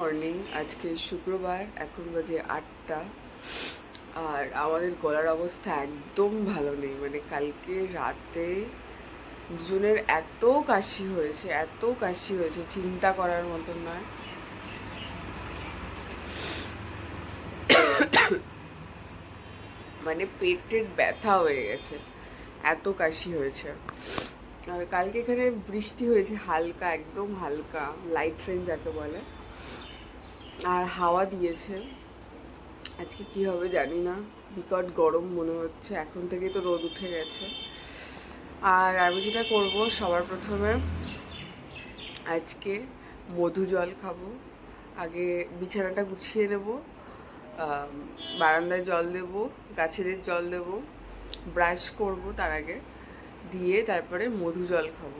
Morning. আজকে শুক্রবার, এখন বাজে 8টা। আর আমাদের গলার অবস্থা একদম ভালো নেই। মানে কালকে রাতে দুজনের এত কাশি হয়েছে চিন্তা করার মতন নয়। মানে পেটের ব্যথা হয়ে গেছে, এত কাশি হয়েছে। আর কালকে এখানে বৃষ্টি হয়েছে হালকা, একদম হালকা, লাইট রেন যাকে বলে। আর হাওয়া দিয়েছে। আজকে কি হবে জানি না, বিকট গরম মনে হচ্ছে। এখন থেকেই তো রোদ উঠে গেছে। আর আমি যেটা করব, সবার প্রথমে আজকে মধু জল খাবো। আগে বিছানাটা গুছিয়ে নেব, বারান্দায় জল দেব, গাছেদের জল দেব, ব্রাশ করব তার আগে, দিয়ে তারপরে মধু জল খাবো,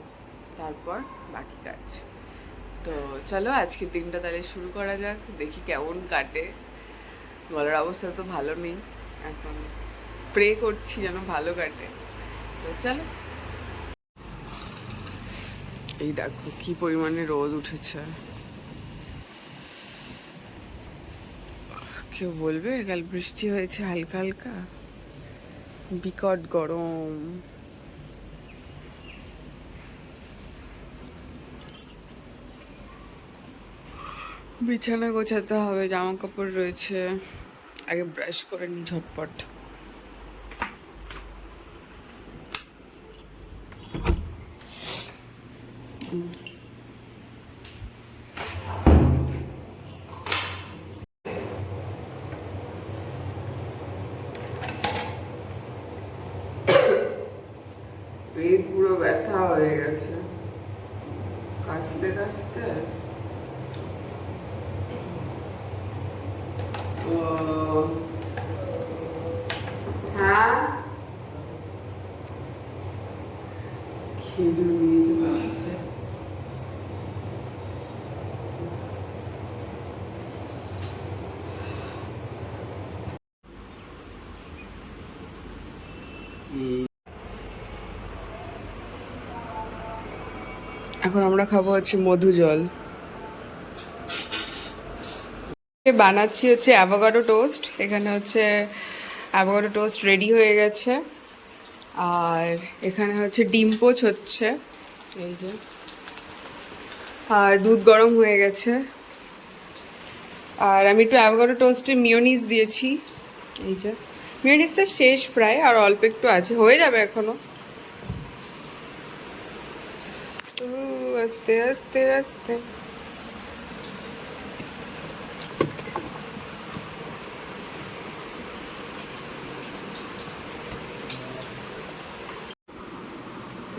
তারপর বাকি কাজ। তো চলো আজকের দিনটা তাহলে শুরু করা যাক, দেখি কেমন কাটে। গলার অবস্থা তো ভালো নেই, এখন প্রে করছি যেন ভালো কাটে। তো চলো। এই দেখো কি পরিমাণে রোদ উঠেছে। কেউ বলবে কাল বৃষ্টি হয়েছে হালকা হালকা? বিকট গরম। বিছানা গোছাতে হবে, জামা কাপড় রয়েছে, আগে ব্রাশ করে নি ঝটপট। পেট পুরো ব্যথা হয়ে গেছে কাশতে কাশতে। হ্যাঁ, খেজুর নিয়ে চলে আসছে। এখন আমরা খাবো হচ্ছে মধু জল। বানাচ্ছি হচ্ছে অ্যাভোকাডো টোস্ট। এখানে হচ্ছে অ্যাভোকাডো টোস্ট রেডি হয়ে গেছে। আর এখানে হচ্ছে ডিম পোচ হচ্ছে, এই যে। আর দুধ গরম হয়ে গেছে। আর আমি একটু অ্যাভোকাডো টোস্টে মিয়োনিজ দিয়েছি, এই যে। মিয়োনিজটা শেষ প্রায়, আর অল্প একটু আছে, হয়ে যাবে এখনো। আস্তে আস্তে আস্তে।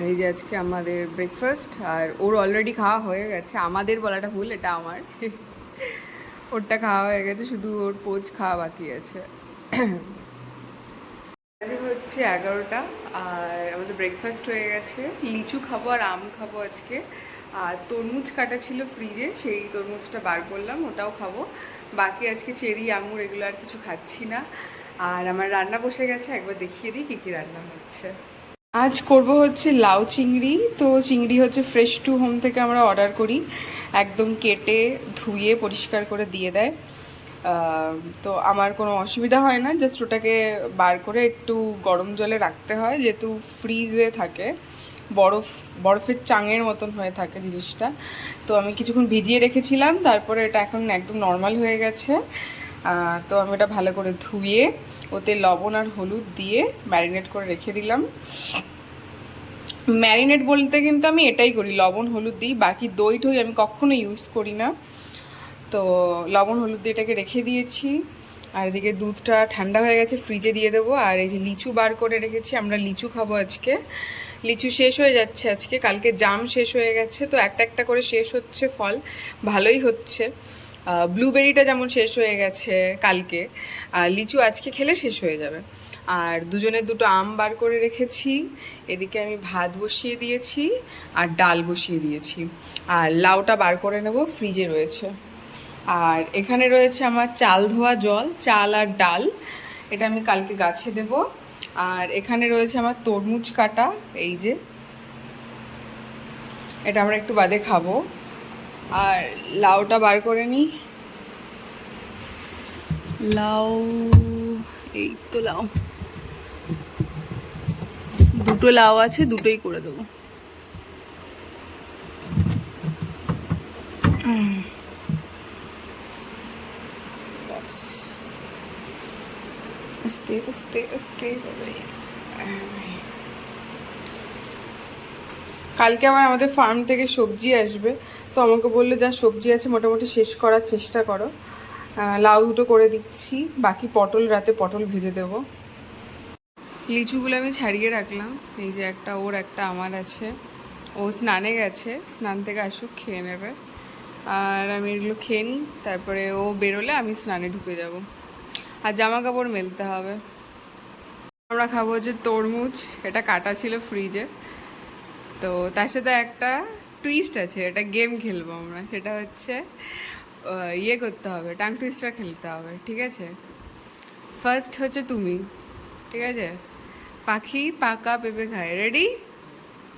এই যে আজকে আমাদের ব্রেকফাস্ট। আর ওর অলরেডি খাওয়া হয়ে গেছে, আমাদের বলাটা ভুল, এটা আমার। ওরটা খাওয়া হয়ে গেছে, শুধু ওর পোচ খাওয়া বাকি আছে। হচ্ছে 11টা, আর আমাদের ব্রেকফাস্ট হয়ে গেছে। লিচু খাবো আর আম খাবো আজকে। আর তরমুজ কাটা ছিল ফ্রিজে, সেই তরমুজটা বার করলাম, ওটাও খাবো। বাকি আজকে চেরি, আঙুর এগুলো আর কিছু খাচ্ছি না। আর আমার রান্না বসে গেছে, একবার দেখিয়ে দিই কী কী রান্না হচ্ছে। আজ করব হচ্ছে লাউ চিংড়ি। তো চিংড়ি হচ্ছে ফ্রেশ টু হোম থেকে আমরা অর্ডার করি, একদম কেটে ধুয়ে পরিষ্কার করে দিয়ে দেয়। তো আমার কোনো অসুবিধা হয় না, জাস্ট ওটাকে বার করে একটু গরম জলে রাখতে হয়, যেহেতু ফ্রিজে থাকে, বরফের চাঙের মতন হয়ে থাকে জিনিসটা। তো আমি কিছুক্ষণ ভিজিয়ে রেখেছিলাম, তারপরে এটা এখন একদম নর্মাল হয়ে গেছে। তো আমি এটা ভালো করে ধুয়ে ওতে লবণ আর হলুদ দিয়ে ম্যারিনেট করে রেখে দিলাম। ম্যারিনেট বলতে কিন্তু আমি এটাই করি, লবণ হলুদ দিই, বাকি দই টই আমি কখনো ইউজ করি না। তো লবণ হলুদ দিয়ে এটাকে রেখে দিয়েছি। আর এদিকে দুধটা ঠান্ডা হয়ে গেছে, ফ্রিজে দিয়ে দেবো। আর এই যে লিচু বার করে রেখেছি, আমরা লিচু খাবো আজকে। লিচু শেষ হয়ে যাচ্ছে আজকে, কালকে জাম শেষ হয়ে গেছে, তো একটা একটা করে শেষ হচ্ছে ফল, ভালোই হচ্ছে। ব্লুবেরিটা যেমন শেষ হয়ে গেছে কালকে, লিচু আজকে খেলে শেষ হয়ে যাবে। আর দুজনের দুটো আম বার করে রেখেছি। এদিকে আমি ভাত বসিয়ে দিয়েছি আর ডাল বসিয়ে দিয়েছি। আর লাউটা বার করে নেব, ফ্রিজে রয়েছে। আর এখানে রয়েছে আমার চাল ধোয়া জল, চাল আর ডাল, এটা আমি কালকে গাছে দেব। আর এখানে রয়েছে আমার তরমুজ কাটা, এই যে, এটা আমরা একটু বাদে খাবো। আর লাউটা বার করে নিই, লাউ, এই তো লাউ, দুটো লাউ আছে, দুটোই করে দেবো। আস্তে আস্তে আস্তে বাবাই। কালকে আবার আমাদের ফার্ম থেকে সবজি আসবে, তো আমাকে বললো যা সবজি আছে মোটামুটি শেষ করার চেষ্টা করো। লাউ দুটো করে দিচ্ছি, বাকি পটল রাতে পটল ভেজে দেবো। লিচুগুলো আমি ছাড়িয়ে রাখলাম, এই যে একটা ওর একটা আমার আছে। ও স্নানে গেছে, স্নান থেকে আসুক খেয়ে নেবে, আর আমি এগুলো খেয়ে নিই, তারপরে ও বেরোলে আমি স্নানে ঢুকে যাব। আর জামা কাপড় মেলতে হবে। আমরা খাবো যে তরমুজ, এটা কাটা ছিল ফ্রিজে, তো তার সাথে একটা টুইস্ট আছে, এটা গেম খেলবো আমরা, সেটা হচ্ছে ইয়ে করতে হবে, টাং টুইস্টার খেলতে হবে, ঠিক আছে? ফার্স্ট হচ্ছে তুমি, ঠিক আছে? পাখি পাকা পেঁপে খায়, রেডি?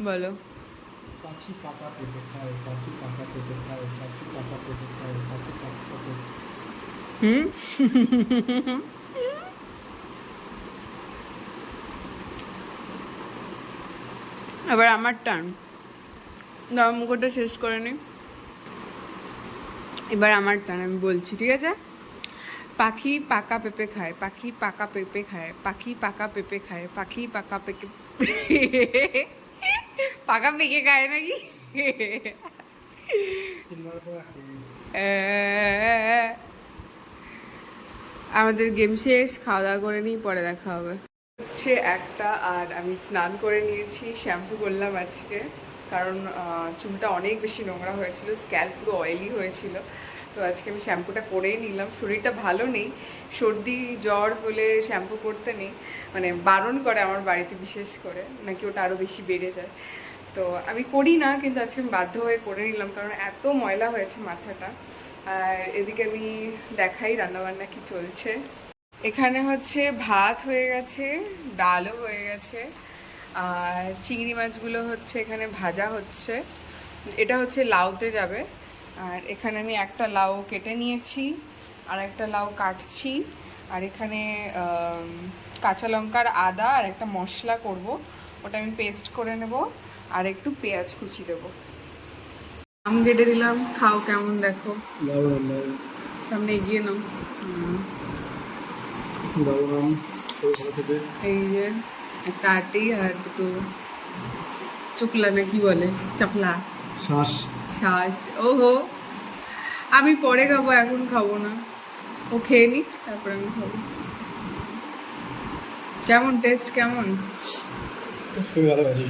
বলো। পাখি পাকা পেঁপে খায়, পাখি পাকা পেঁপে খায়, পাখি পাকা পেঁপে খায়, পাখি পাকা পেঁপে। হুম। এবার আমার টার্ন, দাও মুখটা শেষ করে নি। এবার আমার টার্ন, আমি বলছি, ঠিক আছে? পাখি পাকা পেঁপে খায়, পাখি পাকা পেঁপে খায়, পাখি পাকা পেঁপে খায়, পাখি পাকা পেঁপে পাকা পেঁকে খায় নাকি? আমাদের গেম শেষ, খাওয়া দাওয়া করে নিই, পরে দেখা হবে। হচ্ছে একটা, আর আমি স্নান করে নিয়েছি, শ্যাম্পু করলাম আজকে, কারণ চুলটা অনেক বেশি নোংরা হয়েছিল, স্ক্যাল্প পুরো অয়েলি হয়েছিল, তো আজকে আমি শ্যাম্পুটা করেই নিলাম। শরীরটা ভালো নেই, সর্দি জ্বর হলে শ্যাম্পু করতে নেই, মানে বারণ করে আমার বাড়িতে, বিশেষ করে নাকি ওটা আরও বেশি বেড়ে যায়, তো আমি করি না, কিন্তু আজকে আমি বাধ্য হয়ে করে নিলাম, কারণ এত ময়লা হয়েছে মাথাটা। আর এদিকে আমি দেখাই রান্নাবান্না কি চলছে। এখানে হচ্ছে ভাত হয়ে গেছে, ডালও হয়ে গেছে, আর চিংড়ি মাছগুলো হচ্ছে এখানে ভাজা হচ্ছে, এটা হচ্ছে লাউতে যাবে। আর এখানে আমি একটা লাউ কেটে নিয়েছি, আর একটা লাউ কাটছি, আর এখানে কাঁচা লঙ্কার আদা আর একটা মশলা করব, ওটা আমি পেস্ট করে নেব, আর একটু পেঁয়াজ কুচি দেবো। আম কেটে দিলাম, খাও কেমন দেখো, সামনে এগিয়ে নাও। এই যে একটা আটি আর দুটো চুকলা না কি বলে, চাপলা, শ্বাস শ্বাস। ওহো, আমি পরে খাবো, এখন খাবো না, ও খেয়ে নি তারপরে আমি খাবো। কেমন টেস্ট, কেমন? খুবই ভালো আছে,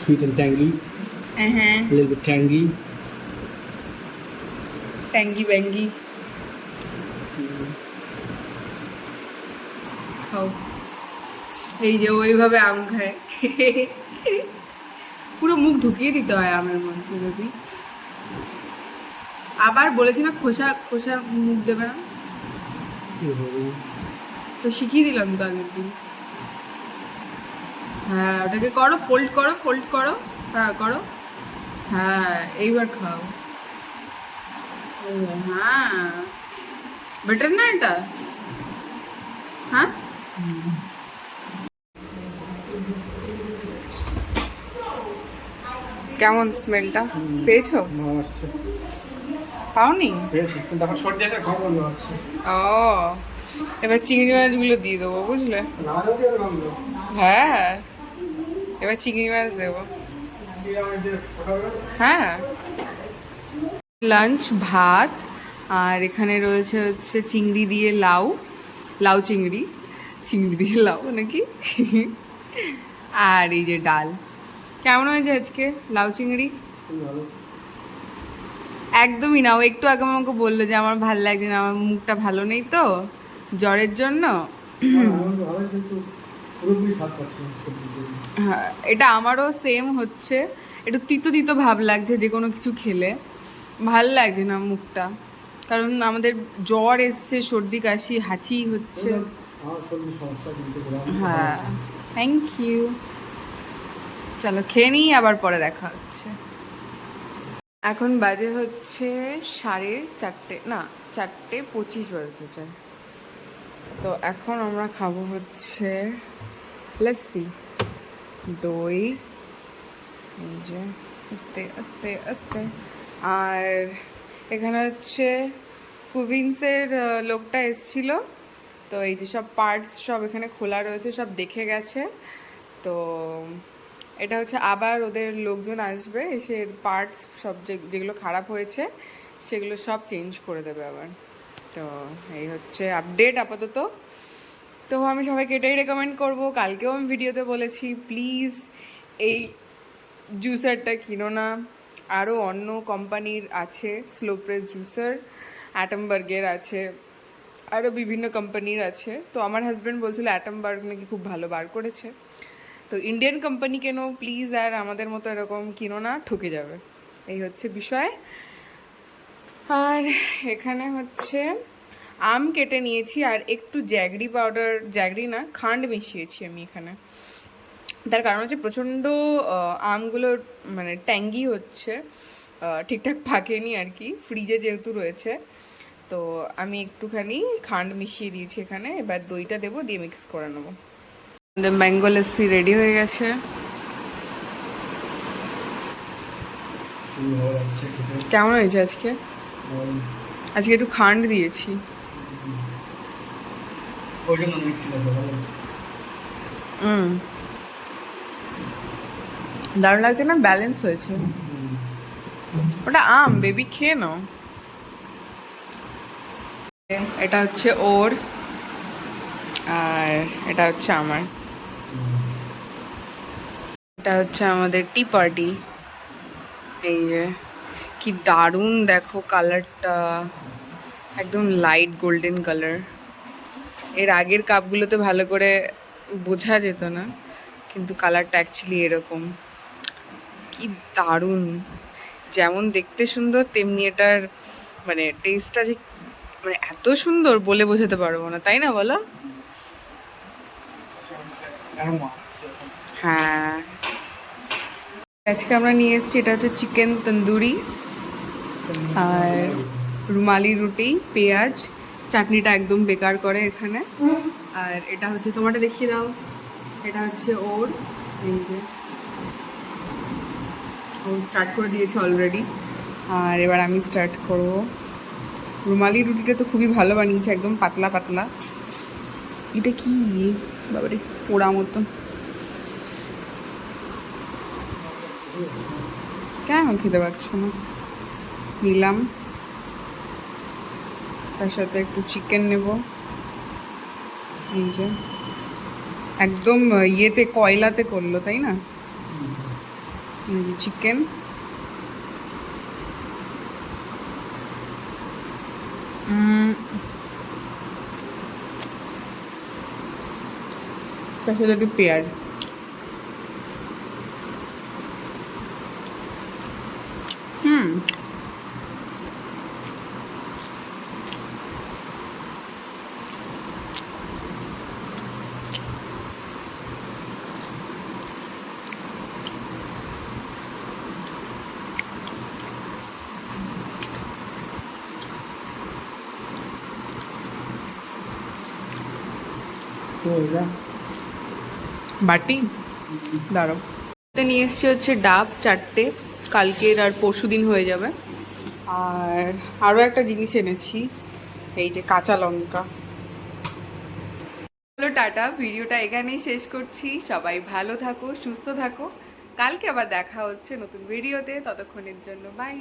সুইট অ্যান্ড ট্যাঙ্গি, হ্যাঁ, লিটল বিট ট্যাঙ্গি, ট্যাঙ্গি ব্যাঙ্গি। খাও। এই যে ওইভাবে আম খায়, পুরো মুখ ঢুকিয়ে দিতে হয় আমের মধ্যে বেবি। আবার বলেছি না খোসা খোসা মুখ দেবে না, তো শিখিয়ে দিলাম তো আগের দিন। হ্যাঁ, ওটাকে করো, ফোল্ড করো, ফোল্ড করো, হ্যাঁ করো, হ্যাঁ এইবার খাও। ও হ্যাঁ, বেটার না এটা? হ্যাঁ, কেমন স্মেলটা পেয়েছো? পাওনি? ও, এবার চিংড়ি মাছগুলো দিয়ে দেবো, বুঝলে? হ্যাঁ, এবার চিংড়ি মাছ দেবো। হ্যাঁ, লাঞ্চ ভাত, আর এখানে রয়েছে হচ্ছে চিংড়ি দিয়ে লাউ, লাউ চিংড়ি, চিংড়ি দিয়ে লাউ নাকি, আর এই যে ডাল। কেমন হয়েছে আজকে লাউ চিংড়ি? একদমই না, ও একটু আগে আমাকে বললো যে আমার ভাল লাগছে না, আমার মুখটা ভালো নেই তো জ্বরের জন্য। হ্যাঁ, এটা আমারও সেম হচ্ছে, একটু তিতো তিতো ভাব লাগছে যে কোনো কিছু খেলে, ভাল লাগছে না মুখটা, কারণ আমাদের জ্বর এসছে, সর্দি কাশি হাঁচি হচ্ছে। হ্যাঁ, থ্যাংক ইউ, চলো খেয়ে নিই, আবার পরে দেখা হচ্ছে। এখন বাজে হচ্ছে 4:30, না 4:25 বাজতে চায়। তো এখন আমরা খাবো হচ্ছে লস্যি, দই, এই যে আস্তে আস্তে আস্তে। আর এখানে হচ্ছে কুভিন্সের লোকটা এসছিল, তো এই যে সব পার্টস সব এখানে খোলা রয়েছে, সব দেখে গেছে। তো এটা হচ্ছে আবার ওদের লোকজন আসবে, এসে পার্টস সব যেগুলো খারাপ হয়েছে সেগুলো সব চেঞ্জ করে দেবে আবার। তো এই হচ্ছে আপডেট আপাতত। তো আমি সবাইকে এটাই রেকমেন্ড করবো, কালকেও আমি ভিডিওতে বলেছি প্লিজ এই জুসারটা কিনো না। আরও অন্য কোম্পানির আছে, স্লো প্রেস জুসার, অ্যাটমবার্গের আছে, আরও বিভিন্ন কোম্পানির আছে। তো আমার হাজব্যান্ড বলছিল অ্যাটমবার্গ নাকি খুব ভালো বার করেছে। তো ইন্ডিয়ান কোম্পানি কেনো প্লিজ, আর আমাদের মতো এরকম কিনো না, ঠকে যাবে, এই হচ্ছে বিষয়। আর এখানে হচ্ছে আম কেটে নিয়েছি আর একটু জ্যাগরি পাউডার, জ্যাগরি না খান্ড মিশিয়েছি আমি এখানে। তার কারণ হচ্ছে প্রচণ্ড আমগুলো মানে ট্যাঙ্গি হচ্ছে, ঠিকঠাক পাকেনি আর কি, ফ্রিজে যেহেতু রয়েছে। তো আমি একটুখানি খান্ড মিশিয়ে দিয়েছি এখানে, এবার দইটা দেবো, দিয়ে মিক্স করে নেবো। ম্যাঙ্গো লস্যি রেডি হয়ে গেছে। কেমন হয়েছে আজকে? আজকে একটু খান্ড দিয়েছি। দারুণ লাগছে না? ব্যালেন্স হয়েছে। ওটা আম, বেবি খেয়ে নাও। এটা হচ্ছে ওর, আর এটা হচ্ছে আমার। এটা হচ্ছে আমাদের টি পার্টি। এই যে কি দারুণ দেখো কালারটা, একদম লাইট গোল্ডেন কালার। এর আগের কাপগুলোতে ভালো করে বোঝা যেত না, কিন্তু কালারটা অ্যাকচুয়ালি এরকম। কি দারুণ, যেমন দেখতে সুন্দর তেমনি এটার মানে টেস্টটা যে মানে এত সুন্দর বলে বোঝাতে পারবো না, তাই না বলো? হ্যাঁ, আজকে আমরা নিয়ে এসেছি, এটা হচ্ছে চিকেন তন্দুরি আর রুমালি রুটি, পেঁয়াজ, চাটনিটা একদম বেকার করে এখানে। আর এটা হচ্ছে, তোমারটা দেখিয়ে দাও, এটা হচ্ছে ওর, এই যে ও স্টার্ট করে দিয়েছে অলরেডি, আর এবার আমি স্টার্ট করবো। রুমালি রুটিটা তো খুবই ভালো বানিয়েছে, একদম পাতলা পাতলা। এটা কি বাবারে, পোড়া মতন, কেন খেতে পারছো না? নিলাম, তার সাথে একটু চিকেন নেব, এই যে একদম ইয়েতে কয়লাতে করলো, তাই না? এই যে চিকেন, তার সাথে একটু পেঁয়াজ। বাটি দাঁড়ো, নিয়ে এসছি হচ্ছে ডাব 4টে, কালকের আর পরশু দিন হয়ে যাবে। আর আরও একটা জিনিস এনেছি, এই যে কাঁচা লঙ্কা। হলো টাটা, ভিডিওটা এখানেই শেষ করছি। সবাই ভালো থাকো, সুস্থ থাকো, কালকে আবার দেখা হচ্ছে নতুন ভিডিওতে, ততক্ষণের জন্য বাই।